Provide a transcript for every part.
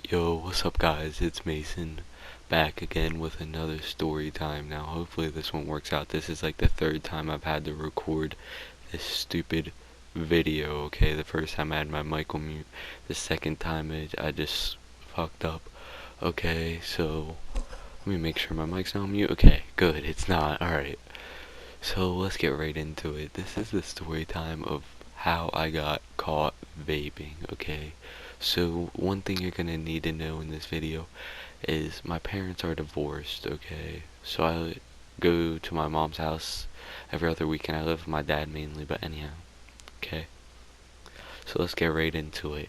Yo, what's up guys? It's Mason back again with another story time. Now hopefully this one works out. This is like the third time I've had to record this stupid video, okay? The first time I had my mic on mute. The second time I just fucked up. Okay, so let me make sure my mic's not on mute. Okay, good, it's not. Alright. So let's get right into it. This is the story time of how I got caught vaping, okay? So one thing you're gonna need to know in this video is my parents are divorced, okay? So I go to my mom's house every other weekend. I live with my dad mainly, but anyhow, okay? So let's get right into it.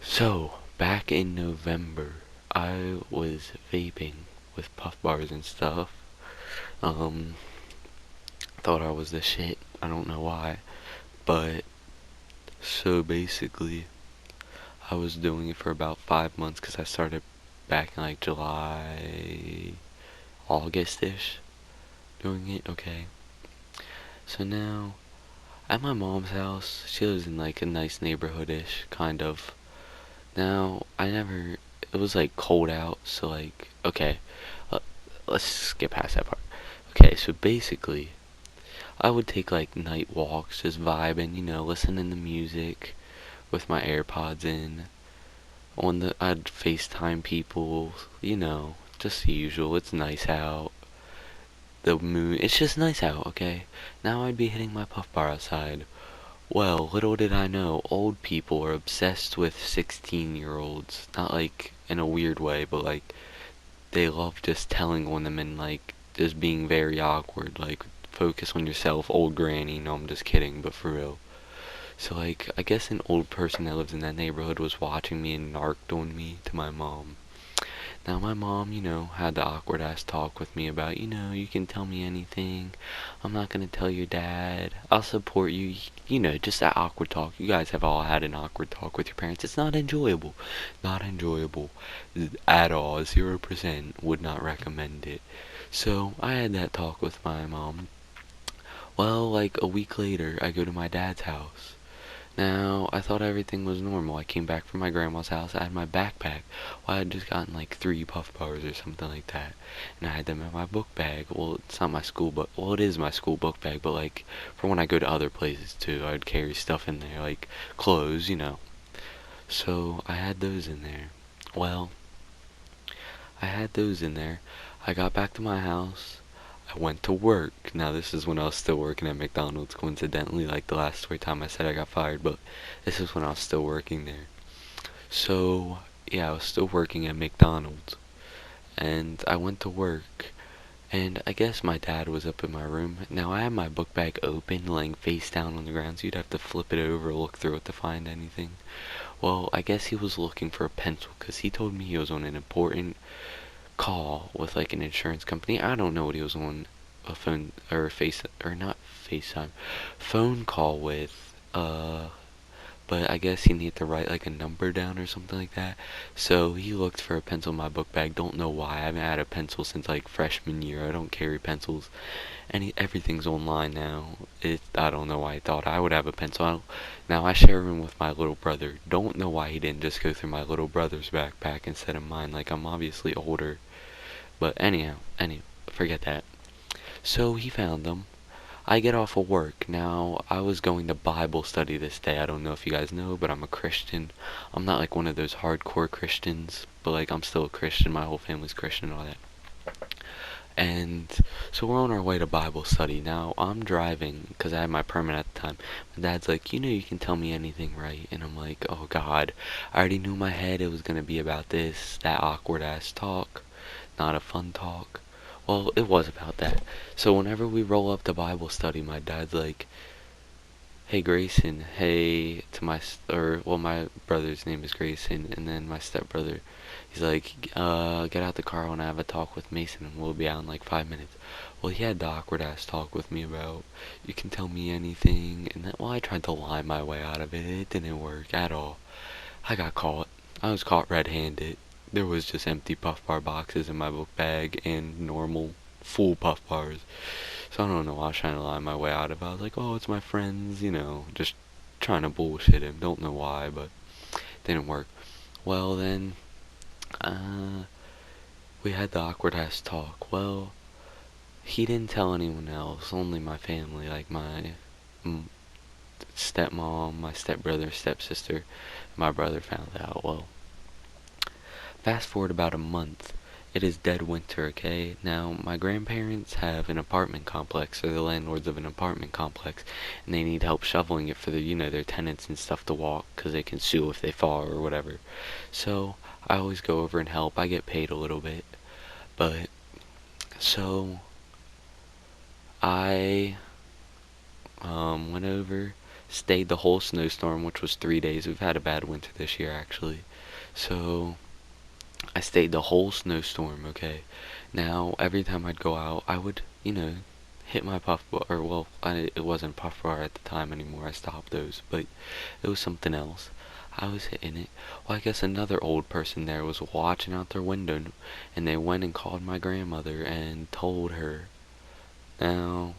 So, back in November, I was vaping with puff bars and stuff. Um, thought I was the shit. I don't know why. But, so basically, I was doing it for about 5 months because I started back in like July, August-ish doing it, okay? So now, at my mom's house, she lives in like a nice neighborhood-ish, kind of. Now, it was like cold out, so like, okay, uh, let's skip past that part. Okay, so basically, I would take like night walks, just vibing, listening to music with my AirPods in. I'd FaceTime people, just the usual. It's nice out. The moon, it's just nice out, okay? Now I'd be hitting my puff bar outside. Well, little did I know, old people are obsessed with 16-year-olds. Not like in a weird way, but like they love just telling on them and like just being very awkward. Like, focus on yourself, old granny. No, I'm just kidding, but for real. So like, I guess an old person that lives in that neighborhood was watching me and narked on me to my mom. Now my mom, had the awkward ass talk with me about, you can tell me anything. I'm not gonna tell your dad. I'll support you. Just that awkward talk. You guys have all had an awkward talk with your parents. It's not enjoyable. Not enjoyable at all. 0% would not recommend it. So I had that talk with my mom. Well, like a week later, I go to my dad's house. Now, I thought everything was normal. I came back from my grandma's house. I had my backpack. Well, I had just gotten like 3 puff bars or something like that. And I had them in my book bag. Well, it's not my school book. Well, it is my school book bag, but like for when I go to other places too, I'd carry stuff in there, like clothes. So I had those in there. Well, I had those in there. I got back to my house. I went to work. Now this is when I was still working at McDonald's, coincidentally, like the last story time I said I got fired, but this is when I was still working there. So, yeah, I was still working at McDonald's, and I went to work, and I guess my dad was up in my room. Now I had my book bag open, laying face down on the ground, so you'd have to flip it over, look through it to find anything. Well, I guess he was looking for a pencil, because he told me he was on an important call with like an insurance company. I don't know what he was on a phone or face or not FaceTime phone call with. But I guess he needed to write like a number down or something like that. So he looked for a pencil in my book bag. Don't know why. I haven't had a pencil since like freshman year. I don't carry pencils. Everything's online now. I don't know why he thought I would have a pencil. Now I share a room with my little brother. Don't know why he didn't just go through my little brother's backpack instead of mine. Like, I'm obviously older. But anyhow, forget that. So he found them. I get off of work. Now, I was going to Bible study this day. I don't know if you guys know, but I'm a Christian. I'm not like one of those hardcore Christians, but like I'm still a Christian. My whole family's Christian and all that. And so we're on our way to Bible study. Now, I'm driving because I had my permit at the time. My dad's like, you can tell me anything, right? And I'm like, oh God, I already knew in my head it was going to be about this, that awkward ass talk. Not a fun talk. Well, it was about that. So whenever we roll up to Bible study, my dad's like, "Hey Grayson, hey," to my brother's name is Grayson, and then my stepbrother, he's like, get out the car. I want to have a talk with Mason, and we'll be out in like 5 minutes." Well, he had the awkward ass talk with me about, you can tell me anything, and then, well, I tried to lie my way out of it. It didn't work at all. I got caught. I was caught red-handed. There was just empty puff bar boxes in my book bag and normal full puff bars. So I don't know. I was trying to lie my way out of it. I was like, oh, it's my friends, just trying to bullshit him. Don't know why, but it didn't work. Well then, we had the awkward ass talk. Well, he didn't tell anyone else, only my family, like my stepmom, my stepbrother, stepsister, my brother found out. Well, fast forward about a month. It is dead winter, okay? Now, my grandparents have an apartment complex. They're the landlords of an apartment complex, and they need help shoveling it for their tenants and stuff to walk, because they can sue if they fall or whatever. So, I always go over and help. I get paid a little bit. But, so, I went over, stayed the whole snowstorm, which was 3 days. We've had a bad winter this year, actually. So, I stayed the whole snowstorm, okay? Now, every time I'd go out, I would, hit my puff bar, or well, it wasn't puff bar at the time anymore, I stopped those, but it was something else. I was hitting it. Well, I guess another old person there was watching out their window, and they went and called my grandmother and told her. Now,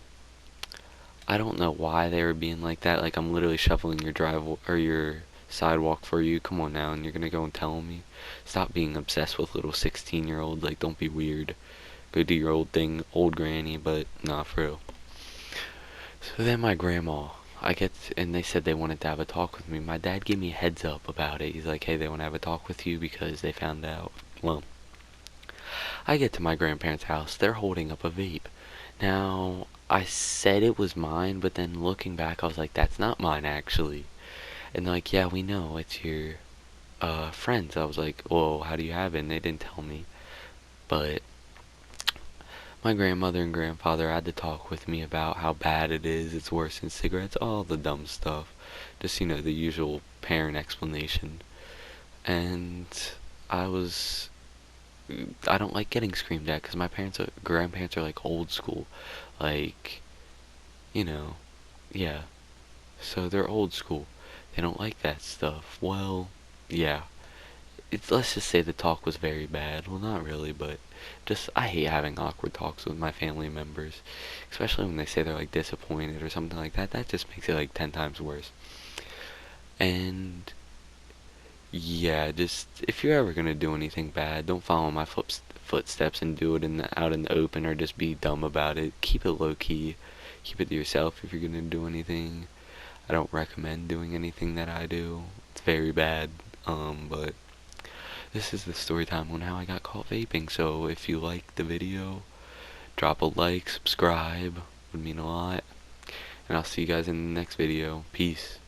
I don't know why they were being like that, like I'm literally shoveling your drive or your sidewalk for you. Come on now, and you're gonna go and tell me? Stop being obsessed with little 16-year-old, like don't be weird. Go do your old thing, old granny, but nah, for real. So then my grandma, and they said they wanted to have a talk with me. My dad gave me a heads up about it. He's like, hey, they want to have a talk with you because they found out. Well, I get to my grandparents' house, they're holding up a vape. Now, I said it was mine, but then looking back, I was like, that's not mine actually. And they're like, yeah, we know, it's your friends. I was like, well, how do you have it? And they didn't tell me. But my grandmother and grandfather had to talk with me about how bad it is. It's worse than cigarettes, all the dumb stuff. Just, the usual parent explanation. And I was I don't like getting screamed at because my grandparents are like old school, like, you know, yeah. So they're old school. They don't like that stuff. Well, yeah. Let's just say the talk was very bad. Well, not really, but just I hate having awkward talks with my family members, especially when they say they're like disappointed or something like that. That just makes it like 10 times worse. And yeah, just if you're ever gonna do anything bad, don't follow my footsteps and do it out in the open, or just be dumb about it. Keep it low key. Keep it to yourself if you're gonna do anything. I don't recommend doing anything that I do. It's very bad. But this is the story time on how I got caught vaping. So if you like the video, drop a like, subscribe, would mean a lot. And I'll see you guys in the next video. Peace.